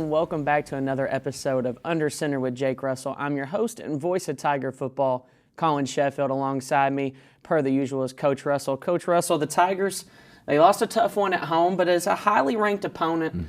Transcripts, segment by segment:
and welcome back to another episode of Under Center with Jake Russell. I'm your host and voice of Tiger football, Collin Sheffield. Alongside me, per the usual, is Coach Russell. Coach Russell, the Tigers, they lost a tough one at home, but it's a highly ranked opponent.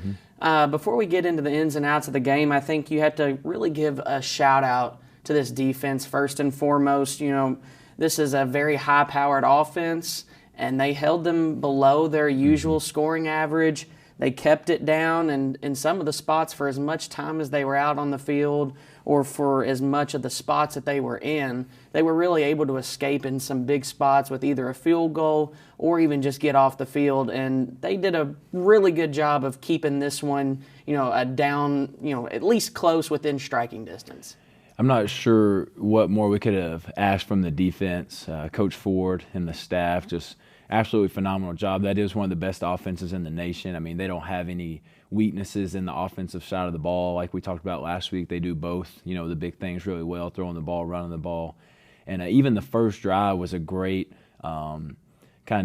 Before we get into the ins and outs of the game, I think you have to really give a shout-out to this defense first and foremost. You know, this is a very high-powered offense, and they held them below their usual scoring average. They kept it down, and in some of the spots for as much time as they were out on the field or for as much of the spots that they were in, they were really able to escape in some big spots with either a field goal or even just get off the field. And they did a really good job of keeping this one, down, at least close within striking distance. I'm not sure what more we could have asked from the defense. Coach Ford and the staff just absolutely phenomenal job. That is one of the best offenses in the nation. I mean, they don't have any weaknesses in the offensive side of the ball. Like we talked about last week, they do both, the big things really well, throwing the ball, running the ball. And even the first drive was a great kind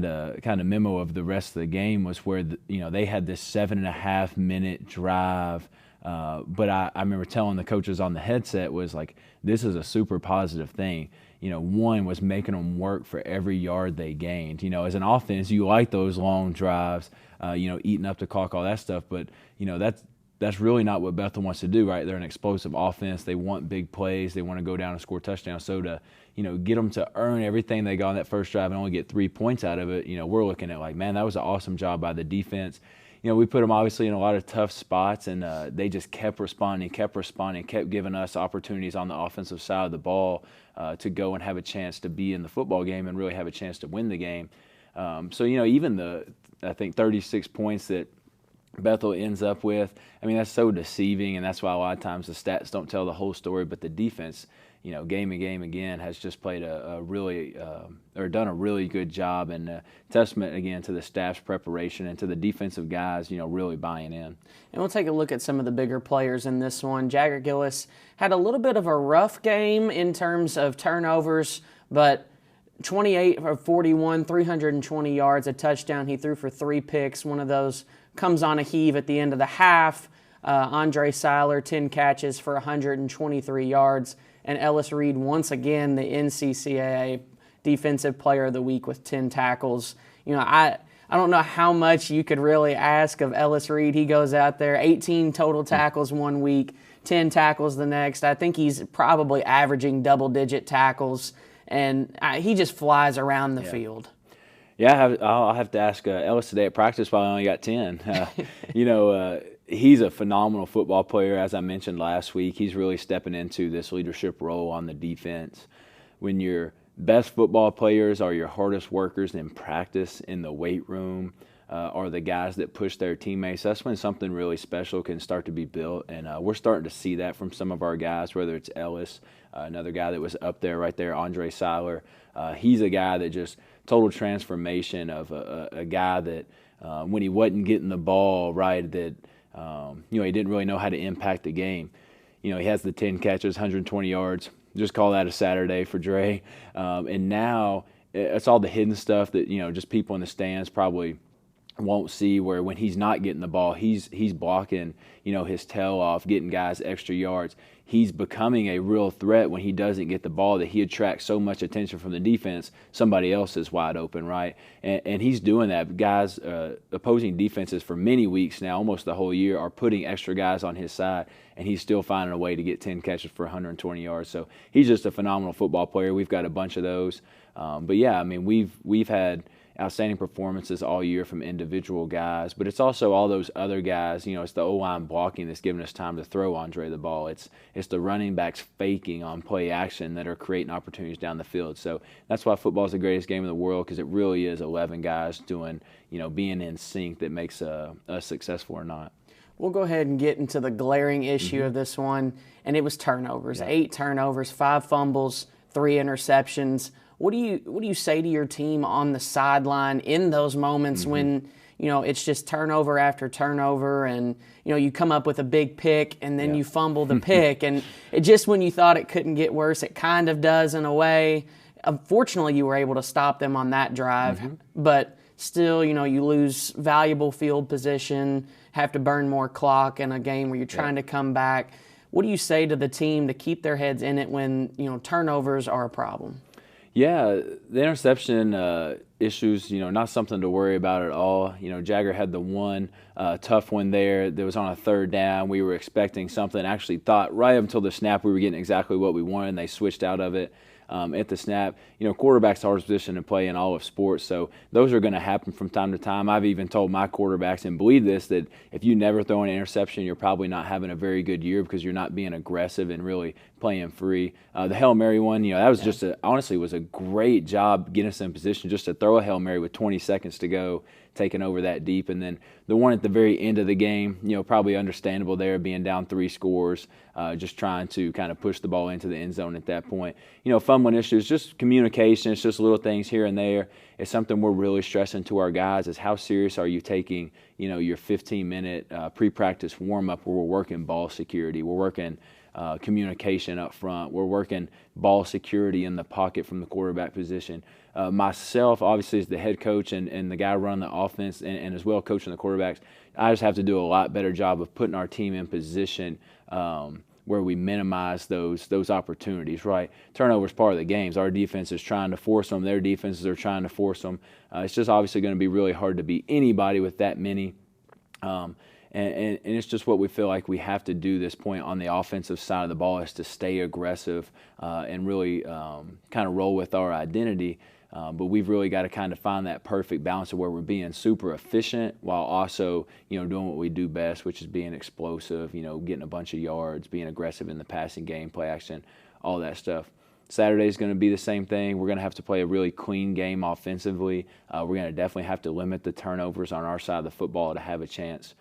of memo of the rest of the game, was where, they had this 7.5 minute drive. But I remember telling the coaches on the headset was like, this is a super positive thing. One was making them work for every yard they gained. As an offense, you like those long drives, eating up the clock, all that stuff. But, that's really not what Bethel wants to do, right? They're an explosive offense. They want big plays. They want to go down and score touchdowns. So to, get them to earn everything they got on that first drive and only get 3 points out of it, we're looking at like, man, that was an awesome job by the defense. We put them obviously in a lot of tough spots, and they just kept responding, kept giving us opportunities on the offensive side of the ball to go and have a chance to be in the football game and really have a chance to win the game. So, even I think 36 points that Bethel ends up with, I mean, that's so deceiving, and that's why a lot of times the stats don't tell the whole story, but the defense, game and game again, has just played a really or done a really good job, and testament again to the staff's preparation and to the defensive guys, really buying in. And we'll take a look at some of the bigger players in this one. Jagger Gillis had a little bit of a rough game in terms of turnovers, but 28 of 41, 320 yards, a touchdown. He threw for 3 picks. One of those comes on a heave at the end of the half. Andre Seiler, 10 catches for 123 yards. And Ellis Reed, once again, the NCCAA Defensive Player of the Week with 10 tackles. I don't know how much you could really ask of Ellis Reed. He goes out there, 18 total tackles one week, 10 tackles the next. I think he's probably averaging double-digit tackles, and he just flies around the field. Yeah, I'll have to ask Ellis today at practice, probably only got 10. He's a phenomenal football player. As I mentioned last week, he's really stepping into this leadership role on the defense. When your best football players are your hardest workers in practice, in the weight room, are the guys that push their teammates, that's when something really special can start to be built. And we're starting to see that from some of our guys, whether it's Ellis, another guy that was up there right there, Andre Seiler. He's a guy that just total transformation of a guy that when he wasn't getting the ball right, that he didn't really know how to impact the game. He has the 10 catches, 120 yards. Just call that a Saturday for Dre. And now it's all the hidden stuff that, just people in the stands probably won't see, where when he's not getting the ball, he's blocking, his tail off, getting guys extra yards. He's becoming a real threat when he doesn't get the ball, that he attracts so much attention from the defense, somebody else is wide open, right? And he's doing that. Guys, opposing defenses for many weeks now, almost the whole year, are putting extra guys on his side, and he's still finding a way to get 10 catches for 120 yards. So he's just a phenomenal football player. We've got a bunch of those. But yeah, I mean, we've had outstanding performances all year from individual guys, but it's also all those other guys. It's the O-line blocking that's giving us time to throw Andre the ball. It's the running backs faking on play action that are creating opportunities down the field. So that's why football is the greatest game in the world, because it really is 11 guys doing, being in sync that makes us successful or not. We'll go ahead and get into the glaring issue of this one, and it was turnovers. 8 turnovers, 5 fumbles, 3 interceptions. What do you say to your team on the sideline in those moments when, it's just turnover after turnover, and, you come up with a big pick and then you fumble the pick, and it just, when you thought it couldn't get worse, it kind of does in a way. Unfortunately, you were able to stop them on that drive, but still, you lose valuable field position, have to burn more clock in a game where you're trying to come back. What do you say to the team to keep their heads in it when, turnovers are a problem? Yeah, the interception issues, not something to worry about at all. Jagger had the one tough one there that was on a third down. We were expecting something, actually thought right up until the snap we were getting exactly what we wanted, and they switched out of it at the snap. Quarterback's the hardest position to play in all of sports, so those are going to happen from time to time. I've even told my quarterbacks, and believe this, that if you never throw an interception, you're probably not having a very good year because you're not being aggressive and really playing free. The Hail Mary one, that was just honestly was a great job getting us in position just to throw a Hail Mary with 20 seconds to go, taking over that deep. And then the one at the very end of the game, probably understandable there, being down 3 scores, just trying to kind of push the ball into the end zone at that point. Fun one issues, just communication. It's just little things here and there. It's something we're really stressing to our guys is how serious are you taking, your 15-minute pre-practice warm-up where we're working ball security, we're working communication up front, we're working ball security in the pocket from the quarterback position. Myself, obviously, as the head coach and the guy running the offense and as well coaching the quarterbacks, I just have to do a lot better job of putting our team in position where we minimize those opportunities, right? Turnover is part of the games. Our defense is trying to force them. Their defenses are trying to force them. It's just obviously going to be really hard to beat anybody with that many. And it's just what we feel like we have to do this point on the offensive side of the ball is to stay aggressive and really kind of roll with our identity. But we've really got to kind of find that perfect balance of where we're being super efficient while also, doing what we do best, which is being explosive, getting a bunch of yards, being aggressive in the passing game, play action, all that stuff. Saturday is going to be the same thing. We're going to have to play a really clean game offensively. We're going to definitely have to limit the turnovers on our side of the football to have a chance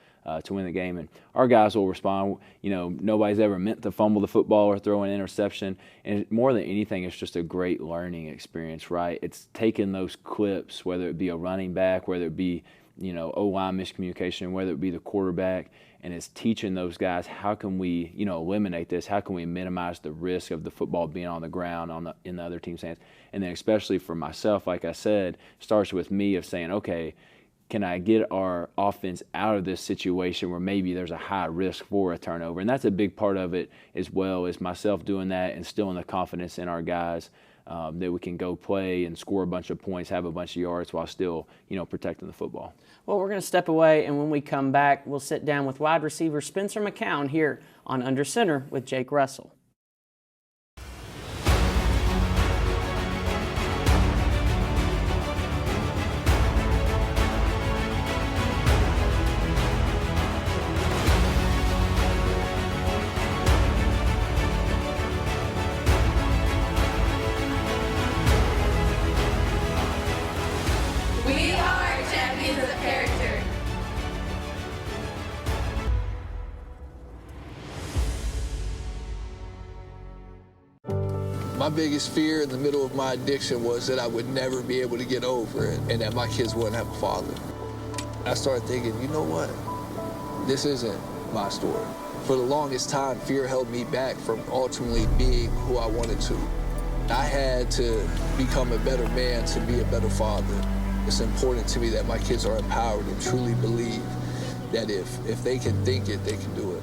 to win the game. And our guys will respond. Nobody's ever meant to fumble the football or throw an interception. And more than anything, it's just a great learning experience, right? It's taking those clips, whether it be a running back, whether it be, O-line miscommunication, whether it be the quarterback, and it's teaching those guys how can we, eliminate this? How can we minimize the risk of the football being on the ground in the other team's hands? And then especially for myself, like I said, starts with me of saying, okay, can I get our offense out of this situation where maybe there's a high risk for a turnover? And that's a big part of it as well, is myself doing that, instilling the confidence in our guys that we can go play and score a bunch of points, have a bunch of yards while still, protecting the football. Well, we're going to step away, and when we come back, we'll sit down with wide receiver Spencer McCown here on Under Center with Jake Russell. My biggest fear in the middle of my addiction was that I would never be able to get over it and that my kids wouldn't have a father. I started thinking, you know what? This isn't my story. For the longest time, fear held me back from ultimately being who I wanted to. I had to become a better man to be a better father. It's important to me that my kids are empowered and truly believe that if they can think it, they can do it.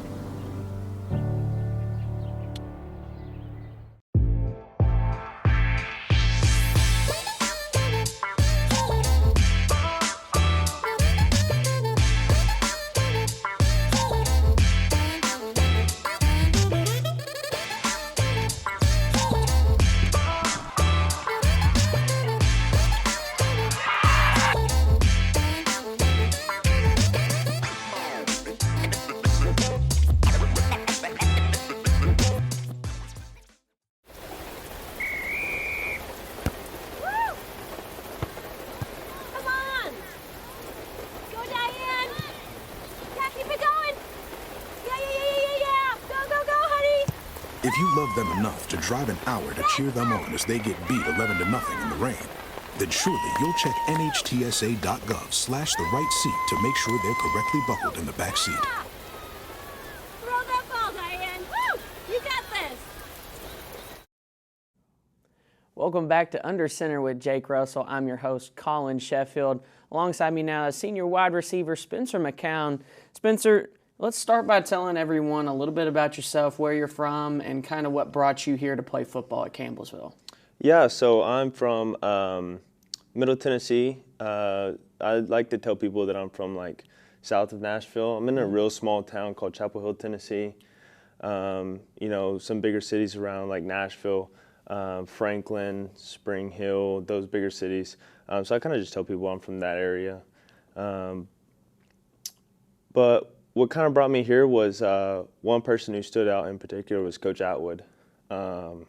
If you love them enough to drive an hour to cheer them on as they get beat 11-0 in the rain, then surely you'll check NHTSA.gov/the right seat to make sure they're correctly buckled in the back seat. Throw that ball, Diane. Woo! You got this. Welcome back to Under Center with Jake Russell. I'm your host, Collin Sheffield. Alongside me now is senior wide receiver Spencer McCown. Spencer, let's start by telling everyone a little bit about yourself, where you're from, and kind of what brought you here to play football at Campbellsville. Yeah, so I'm from Middle Tennessee. I like to tell people that I'm from like south of Nashville. I'm in a real small town called Chapel Hill, Tennessee. You know, some bigger cities around like Nashville, Franklin, Spring Hill, those bigger cities. So I kind of just tell people I'm from that area. But what kind of brought me here was one person who stood out in particular was Coach Atwood. You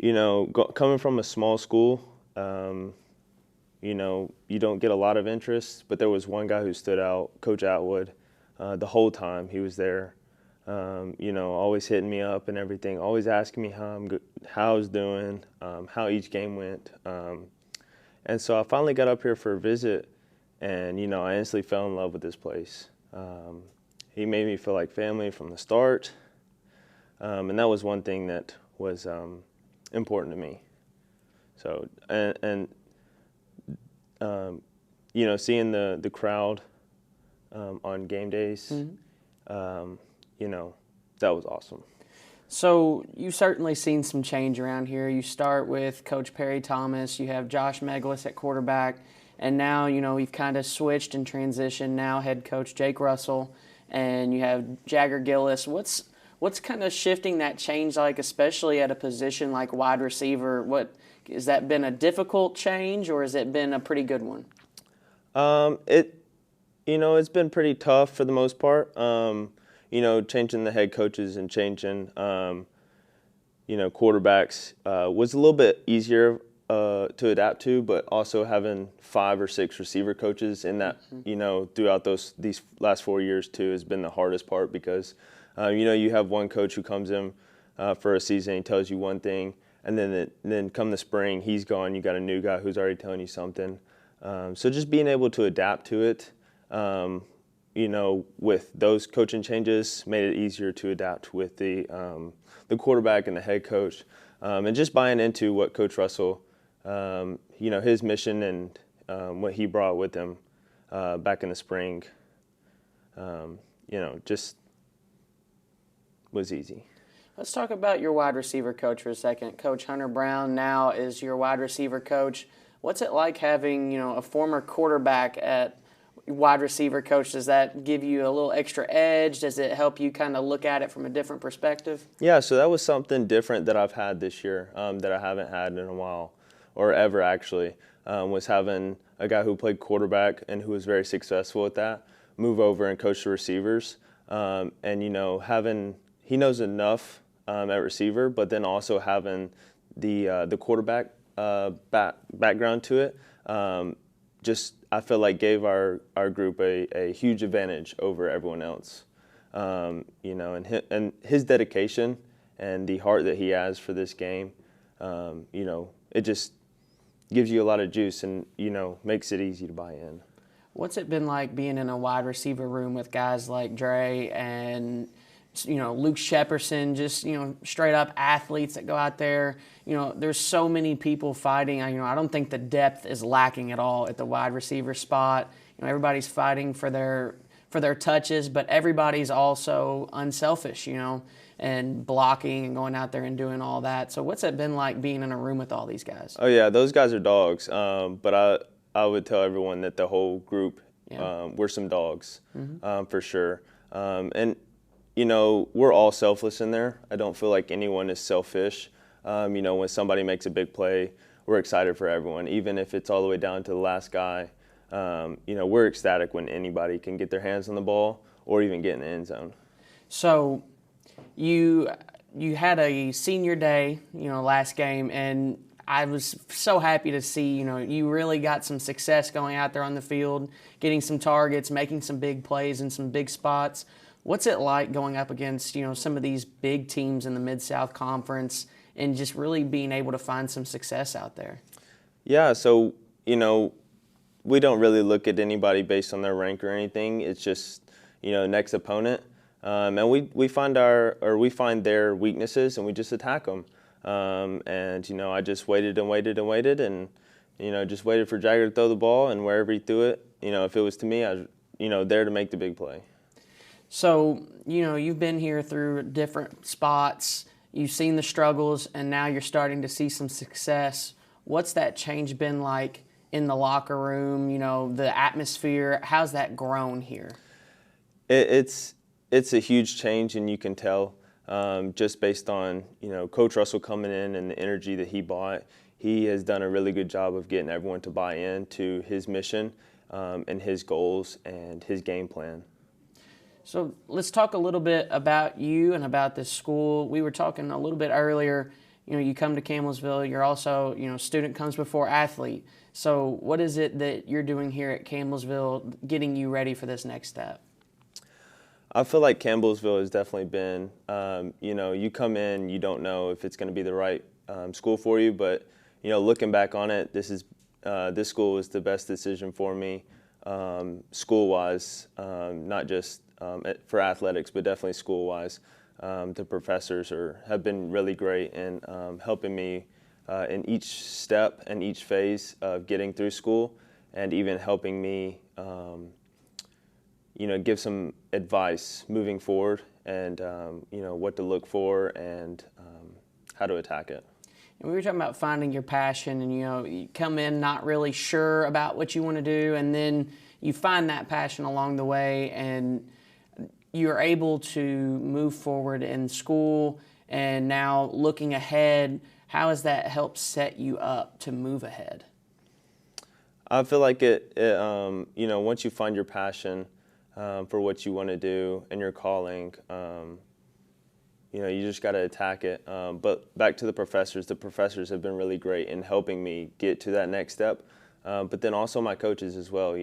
know, coming from a small school, you know, you don't get a lot of interest, but there was one guy who stood out, Coach Atwood, the whole time he was there. You know, always hitting me up and everything, always asking me how I was doing, how each game went. And so I finally got up here for a visit, and, you know, I instantly fell in love with this place. He made me feel like family from the start, and that was one thing that was important to me. So, and you know, seeing the crowd on game days, you know, that was awesome. So you've certainly seen some change around here. You start with Coach Perry Thomas, you have Josh Meglis at quarterback, and now, you know, we've kind of switched and transitioned. Now head coach Jake Russell, and you have Jagger Gillis. What's kind of shifting that change like, especially at a position like wide receiver? What has that been, a difficult change, or has it been a pretty good one? You know, it's been pretty tough for the most part. You know, changing the head coaches and changing, you know, quarterbacks was a little bit easier to adapt to, but also having 5 or 6 receiver coaches in that, you know, throughout these last 4 years too has been the hardest part because, you know, you have one coach who comes in for a season and tells you one thing, and then come the spring, he's gone. You got a new guy who's already telling you something. So just being able to adapt to it, you know, with those coaching changes, made it easier to adapt with the quarterback and the head coach, and just buying into what Coach Russell, you know, his mission and what he brought with him back in the spring, you know, just was easy. Let's talk about your wide receiver coach for a second. Coach Hunter Brown now is your wide receiver coach. What's it like having, you know, a former quarterback at wide receiver coach? Does that give you a little extra edge? Does it help you kind of look at it from a different perspective? Yeah, so that was something different that I've had this year that I haven't had in a while, or ever actually, was having a guy who played quarterback and who was very successful at that move over and coach the receivers. And, you know, he knows enough at receiver, but then also having the quarterback background to it, just I feel like gave our group a huge advantage over everyone else. You know, and his dedication and the heart that he has for this game, you know, it just gives you a lot of juice and, you know, makes it easy to buy in. What's it been like being in a wide receiver room with guys like Dre and, you know, Luke Shepperson, just, you know, straight up athletes that go out there? You know, there's so many people fighting. You know, I don't think the depth is lacking at all at the wide receiver spot. You know, everybody's fighting for their touches, but everybody's also unselfish, you know, and blocking and going out there and doing all that. So what's it been like being in a room with all these guys? Oh yeah, those guys are dogs. But I would tell everyone that the whole group, we're some dogs, for sure. And you know, we're all selfless in there. I don't feel like anyone is selfish. You know, when somebody makes a big play, we're excited for everyone, even if it's all the way down to the last guy. You know, we're ecstatic when anybody can get their hands on the ball or even get in the end zone. So you had a senior day, you know, last game, and I was so happy to see, you know, you really got some success going out there on the field, getting some targets, making some big plays in some big spots. What's it like going up against, you know, some of these big teams in the Mid-South Conference and just really being able to find some success out there? Yeah, so, you know, we don't really look at anybody based on their rank or anything. It's just, you know, next opponent. And we find their weaknesses and we just attack them. And, I just waited and waited and waited and, just waited for Jagger to throw the ball, and wherever he threw it, if it was to me, I was, there to make the big play. So, you've been here through different spots, you've seen the struggles, and now you're starting to see some success. What's that change been like in the locker room, the atmosphere? How's that grown here? It's a huge change, and you can tell just based on, Coach Russell coming in and the energy that he brought. He has done a really good job of getting everyone to buy in to his mission and his goals and his game plan. So let's talk a little bit about you and about this school. We were talking a little bit earlier, you come to Campbellsville, you're also, student comes before athlete. So what is it that you're doing here at Campbellsville getting you ready for this next step? I feel like Campbellsville has definitely been, you come in, you don't know if it's going to be the right school for you, but, looking back on it, this school was the best decision for me school-wise, not just for athletics, but definitely school-wise. The professors have been really great in helping me in each step and each phase of getting through school, and even helping me give some advice moving forward, and what to look for and how to attack it. And we were talking about finding your passion, and you come in not really sure about what you want to do, and then you find that passion along the way, and you're able to move forward in school. And now looking ahead, how has that helped set you up to move ahead? I feel like once you find your passion for what you want to do and your calling, you just got to attack it. But back to the professors have been really great in helping me get to that next step. But then also my coaches as well,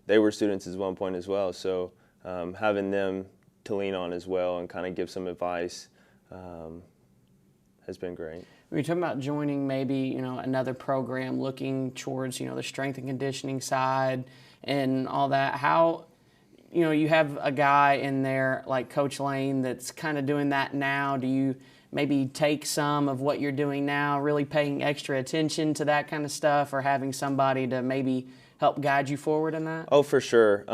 they were students at one point as well. So having them to lean on as well and kind of give some advice has been great. We were talking about joining maybe, another program, looking towards, the strength and conditioning side and all that. How, you have a guy in there like Coach Lane that's kind of doing that now. Do you maybe take some of what you're doing now, really paying extra attention to that kind of stuff, or having somebody to maybe help guide you forward in that? Oh, for sure.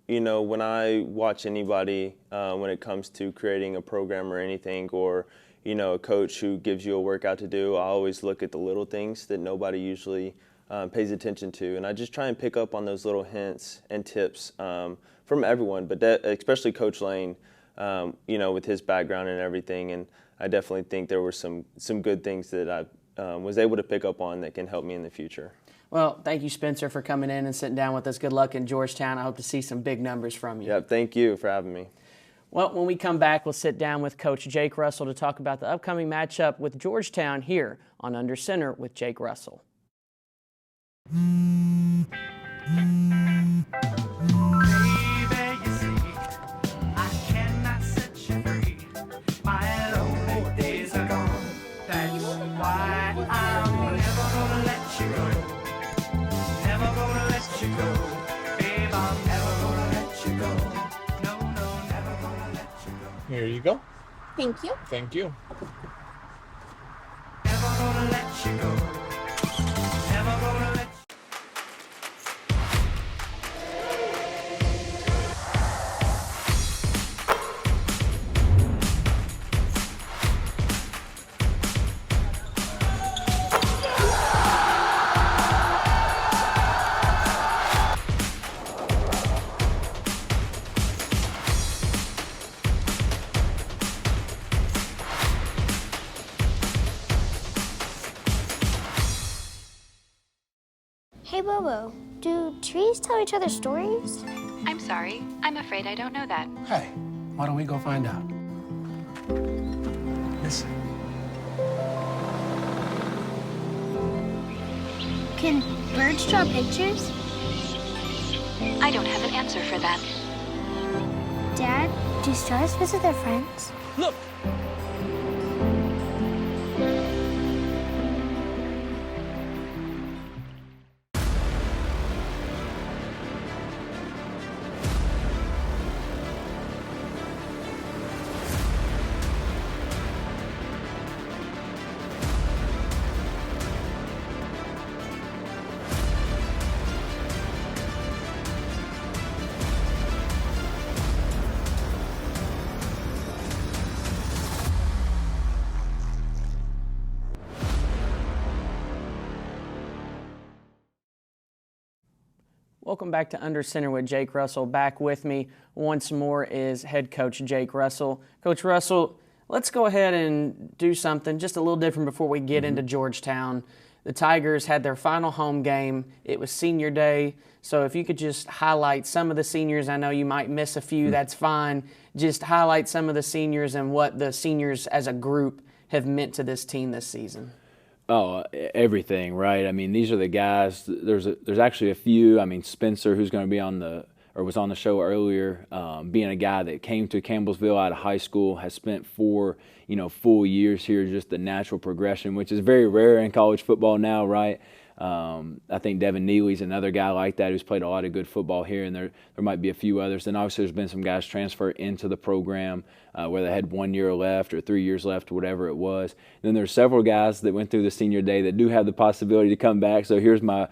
When I watch anybody, when it comes to creating a program or anything, or, a coach who gives you a workout to do, I always look at the little things that nobody usually pays attention to. And I just try and pick up on those little hints and tips from everyone, but especially Coach Lane, with his background and everything. And I definitely think there were some good things that I was able to pick up on that can help me in the future. Well, thank you, Spencer, for coming in and sitting down with us. Good luck in Georgetown. I hope to see some big numbers from you. Yeah, thank you for having me. Well, when we come back, we'll sit down with Coach Jake Russell to talk about the upcoming matchup with Georgetown here on Under Center with Jake Russell. Here you go. Thank you. Thank you. Never gonna let you go. Never gonna let you go. Hey, Bobo, do trees tell each other stories? I'm sorry. I'm afraid I don't know that. Hey, why don't we go find out? Listen. Can birds draw pictures? I don't have an answer for that. Dad, do stars visit their friends? Look! Welcome back to Under Center with Jake Russell. Back with me once more is head coach Jake Russell. Coach Russell, let's go ahead and do something just a little different before we get into Georgetown. The Tigers had their final home game. It was senior day. So if you could just highlight some of the seniors, I know you might miss a few, that's fine. Just highlight some of the seniors and what the seniors as a group have meant to this team this season. Oh, everything, right? I mean, these are the guys. There's actually a few. I mean, Spencer, who's going to be was on the show earlier, being a guy that came to Campbellsville out of high school, has spent 4, full years here, just the natural progression, which is very rare in college football now, right? I think Devin Neely's another guy like that who's played a lot of good football here, and there might be a few others. Then obviously there's been some guys transfer into the program where they had 1 year left or 3 years left, whatever it was. And then there's several guys that went through the senior day that do have the possibility to come back. So here's my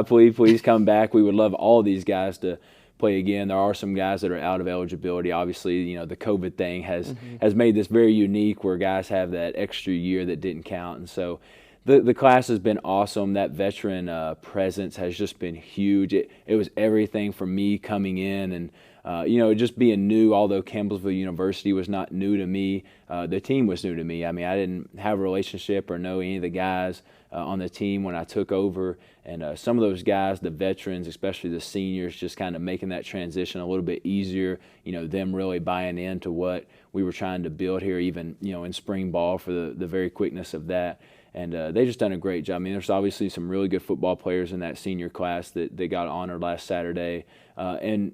plea: please come back. We would love all these guys to play again. There are some guys that are out of eligibility. Obviously, the COVID thing has made this very unique, where guys have that extra year that didn't count, and so. The class has been awesome. That veteran presence has just been huge. It was everything for me coming in and, just being new. Although Campbellsville University was not new to me, the team was new to me. I mean, I didn't have a relationship or know any of the guys on the team when I took over. And some of those guys, the veterans, especially the seniors, just kind of making that transition a little bit easier, them really buying into what we were trying to build here, even, in spring ball for the very quickness of that. And they just done a great job. I mean, there's obviously some really good football players in that senior class that got honored last Saturday. And,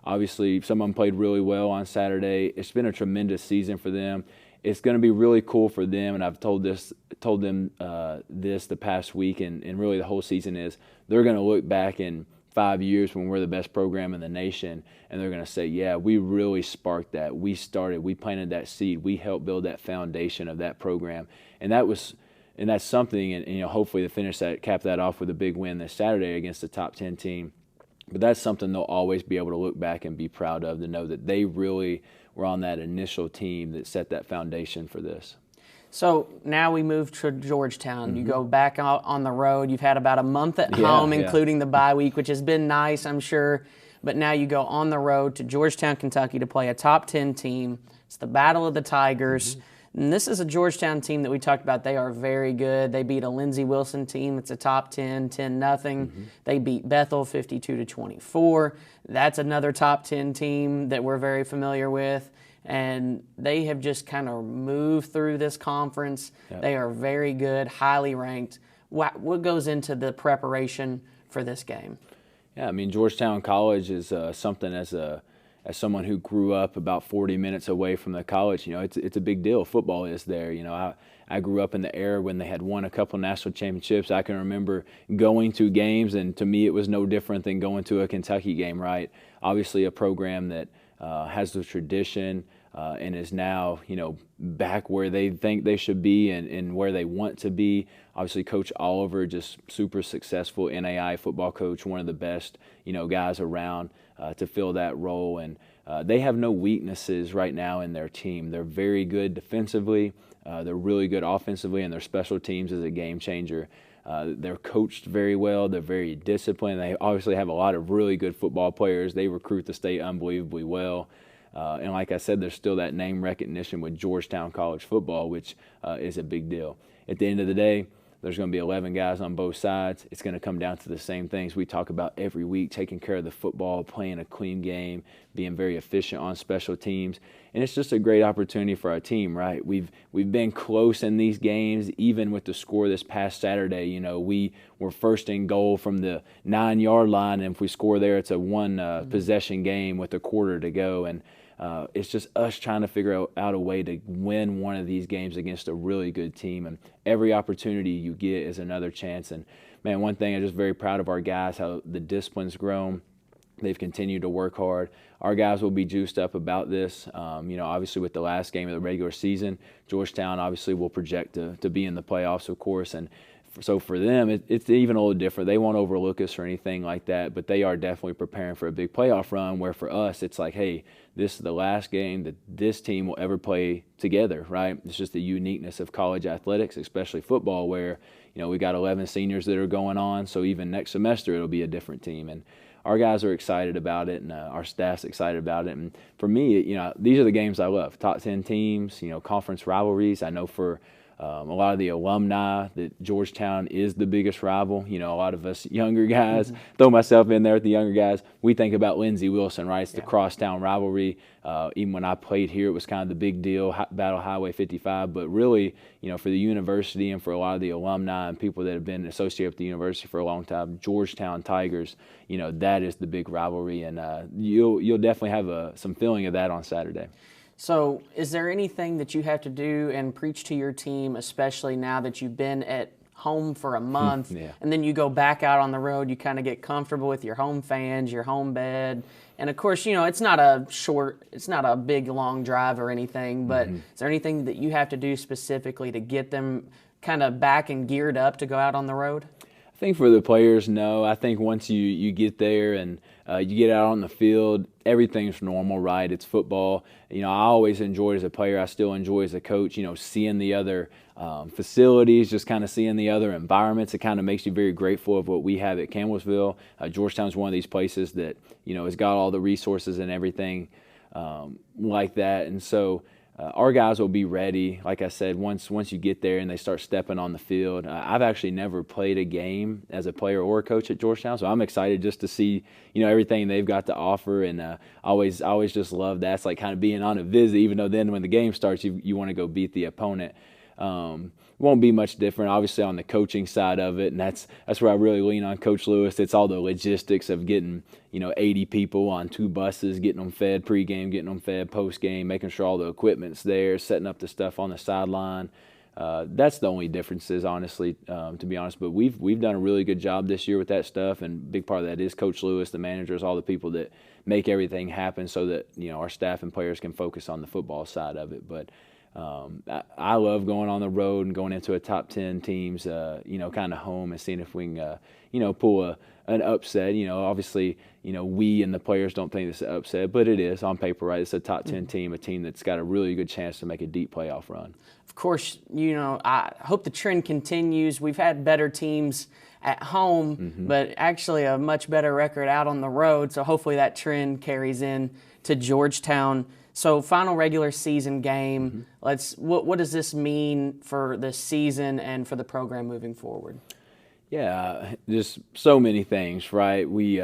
obviously some of them played really well on Saturday. It's been a tremendous season for them. It's going to be really cool for them, and I've told them this the past week and really the whole season is they're going to look back in 5 years when we're the best program in the nation, and they're going to say, yeah, we really sparked that. We planted that seed. We helped build that foundation of that program. And that's something, and hopefully to cap that off with a big win this Saturday against the top 10 team. But that's something they'll always be able to look back and be proud of, to know that they really were on that initial team that set that foundation for this. So now we move to Georgetown. You go back out on the road. You've had about a month at home, including the bye week, which has been nice, I'm sure. But now you go on the road to Georgetown, Kentucky to play a top 10 team. It's the Battle of the Tigers. And this is a Georgetown team that we talked about. They are very good. They beat a Lindsey Wilson team. It's a top 10-0. They beat Bethel 52-24. That's another top 10 team that we're very familiar with. And they have just kind of moved through this conference. Yep. They are very good, highly ranked. What goes into the preparation for this game? Yeah, I mean, Georgetown College is something as someone who grew up about 40 minutes away from the college, it's a big deal. Football is there. I grew up in the era when they had won a couple national championships. I can remember going to games, and to me it was no different than going to a Kentucky game, right? Obviously a program that has the tradition and is now, back where they think they should be and where they want to be. Obviously, Coach Oliver, just super successful NAI football coach, one of the best, guys around to fill that role. And they have no weaknesses right now in their team. They're very good defensively. They're really good offensively, and their special teams is a game changer. They're coached very well. They're very disciplined. They obviously have a lot of really good football players. They recruit the state unbelievably well. And like I said, there's still that name recognition with Georgetown College football, which is a big deal. At the end of the day, there's going to be 11 guys on both sides. It's going to come down to the same things we talk about every week: taking care of the football, playing a clean game, being very efficient on special teams. And it's just a great opportunity for our team, right? We've been close in these games, even with the score this past Saturday. We were first in goal from the 9-yard line, and if we score there, it's a one possession game with a quarter to go. And it's just us trying to figure out a way to win one of these games against a really good team. And every opportunity you get is another chance. And, man, one thing I'm just very proud of our guys, how the discipline's grown. They've continued to work hard. Our guys will be juiced up about this. Obviously with the last game of the regular season, Georgetown obviously will project to be in the playoffs, of course. And so for them, it's even a little different. They won't overlook us or anything like that, but they are definitely preparing for a big playoff run, where for us, it's like, hey, this is the last game that this team will ever play together, right? It's just the uniqueness of college athletics, especially football, where, we got 11 seniors that are going on, so even next semester it'll be a different team. And our guys are excited about it, and our staff's excited about it. And for me, these are the games I love. Top 10 teams, conference rivalries. I know for a lot of the alumni that Georgetown is the biggest rival. A lot of us younger guys, throw myself in there with the younger guys, we think about Lindsey Wilson, right? It's the crosstown rivalry. Even when I played here, it was kind of the big deal, Battle Highway 55. But really, for the university and for a lot of the alumni and people that have been associated with the university for a long time, Georgetown Tigers, that is the big rivalry. And you'll definitely have some feeling of that on Saturday. So is there anything that you have to do and preach to your team, especially now that you've been at home for a month and then you go back out on the road, you kind of get comfortable with your home fans, your home bed, and of course, it's not a big long drive or anything, but is there anything that you have to do specifically to get them kind of back and geared up to go out on the road? I think for the players, no. I think once you get there and you get out on the field, everything's normal, right? It's football. I always enjoyed as a player. I still enjoy as a coach, seeing the other facilities, just kind of seeing the other environments. It kind of makes you very grateful of what we have at Campbellsville. Georgetown's one of these places that, has got all the resources and everything like that. And so our guys will be ready, like I said, once you get there and they start stepping on the field. I've actually never played a game as a player or a coach at Georgetown, so I'm excited just to see, everything they've got to offer. And I always just love that. It's like kind of being on a visit, even though then when the game starts, you want to go beat the opponent. Won't be much different, obviously, on the coaching side of it, and that's where I really lean on Coach Lewis. It's all the logistics of getting 80 people on 2 buses, getting them fed pregame, getting them fed postgame, making sure all the equipment's there, setting up the stuff on the sideline. That's the only differences, honestly, to be honest. But we've done a really good job this year with that stuff, and a big part of that is Coach Lewis, the managers, all the people that make everything happen so that our staff and players can focus on the football side of it. But I love going on the road and going into a top 10 teams, kind of home and seeing if we can, pull an upset. Obviously, we and the players don't think it's an upset, but it is on paper, right? It's a top 10 team, a team that's got a really good chance to make a deep playoff run. Of course, I hope the trend continues. We've had better teams at home, but actually a much better record out on the road. So hopefully that trend carries in to Georgetown. So final regular season game, what does this mean for the season and for the program moving forward? Yeah, just so many things, right? We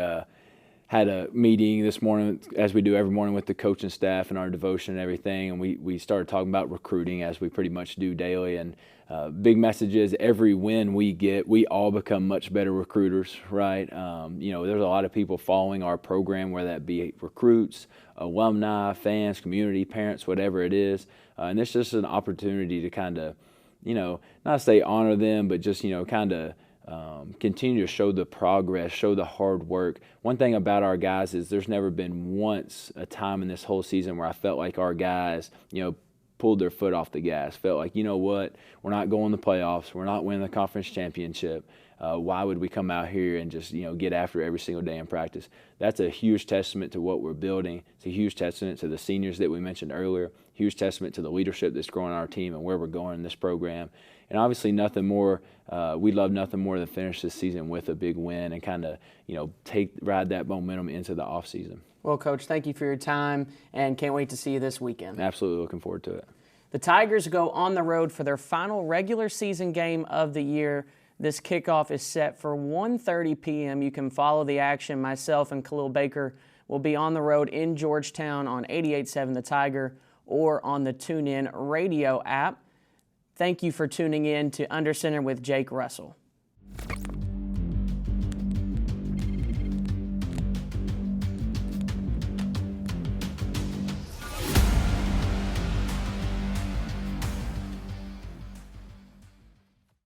had a meeting this morning, as we do every morning, with the coaching staff and our devotion and everything, and we started talking about recruiting, as we pretty much do daily. And big message is every win we get, we all become much better recruiters, right? There's a lot of people following our program, whether that be recruits, alumni, fans, community, parents, whatever it is. And it's just an opportunity to kind of, not say honor them, but just, kind of continue to show the progress, show the hard work. One thing about our guys is there's never been once a time in this whole season where I felt like our guys, pulled their foot off the gas, felt like, what, we're not going to the playoffs, we're not winning the conference championship. Why would we come out here and just, get after every single day in practice? That's a huge testament to what we're building. It's a huge testament to the seniors that we mentioned earlier, huge testament to the leadership that's growing on our team and where we're going in this program. And obviously nothing more, we'd love nothing more than finish this season with a big win and kind of, ride that momentum into the offseason. Well, Coach, thank you for your time and can't wait to see you this weekend. Absolutely looking forward to it. The Tigers go on the road for their final regular season game of the year. This kickoff is set for 1:30 p.m. You can follow the action. Myself and Khalil Baker will be on the road in Georgetown on 88.7 The Tiger or on the TuneIn radio app. Thank you for tuning in to Under Center with Jake Russell.